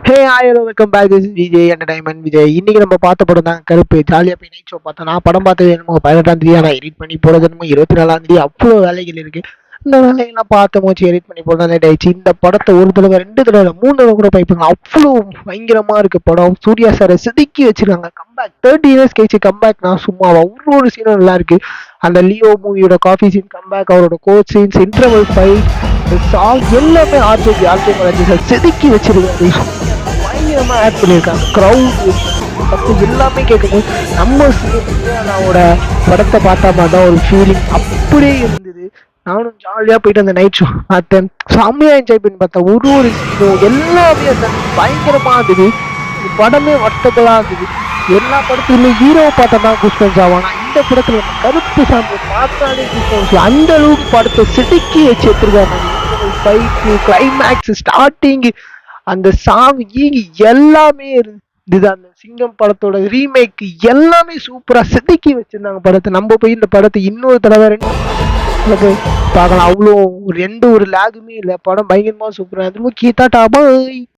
Hey hi hello welcome back. This Vijay entertainment Vijay. இன்னைக்கு நம்ம பார்த்த படம் தான் கருப்பு. ஜாலியாக போய் நைட் ஷோ பார்த்தோம். நான் படம் பார்த்தது என்னமோ 18ஆம் தேதி, ஆனால் எடிட் பண்ணி போடுறது என்னமோ 24ஆம் தேதி. அவ்வளோ வேலைகள் இருக்கு. இந்த வேலையெல்லாம் பார்த்தமோ சரி எடிட் பண்ணி போட லேட் ஆயிடுச்சு. இந்த படத்தை ஒரு தடவை 2 தடவை இல்ல, 3 தடவை கூட பார்ப்பாங்க. அவ்வளோ பயங்கரமா இருக்கு படம். சூர்யா சாரை செதுக்கி வச்சிருக்காங்க. கம்பேக் 30 இயர்ஸ் கழிச்சு கம்பேக். நான் சும்மாவா ஒரு சீனும் நல்லா இருக்கு. அந்த லியோ மூவியோட காஃபி சீன் கம்பேக், அவரோட coach scenes, interval fight, song எல்லாமே ஆர்ஜே செதுக்கி வச்சிருக்காரு. பயங்கரமா ஆட் பண்ணியிருக்காங்க. க்ரௌட் பத்து எல்லாமே கேட்கும்போது நம்ம சூர்யாவோட படத்தை பார்த்தா மாதிரி தான் ஒரு ஃபீலிங் அப்படியே இருந்தது. நானும் ஜாலியாக போயிட்டு அந்த நைட் ஷோ பார்த்தேன். செம்மையாக என்ஜாய் பண்ணி பார்த்தேன். ஒரு சீனும் எல்லாமே அந்த பயங்கரமாக இருந்தது. படமே வர்த்தகளாக இருந்தது. எல்லா படத்துலையுமே ஹீரோவை பார்த்தா தான் குஸ்பன்ஸ் ஆவானா, இந்த படத்துல நம்ம கருப்பு சாமி பார்த்தாலே குஸ்பன்ஸ். அந்த அளவுக்கு படத்தை சிடுக்கி வச்சு எடுத்துருக்காங்க. ஃபைட்டு, கிளைமேக்ஸ், ஸ்டார்டிங், அந்த சாங் எல்லாமே இருந்தது. அந்த சிங்கம் படத்தோட ரீமேக் எல்லாமே சூப்பரா செதுக்கி வச்சிருந்தாங்க படத்தை. நம்ம போய் இந்த படத்தை இன்னொரு தடவை 2 பார்க்கலாம். அவ்வளோ எந்த ஒரு லேகுமே இல்லை. படம் பயங்கரமா சூப்பரா இருந்தது. கீதா டாபாய்.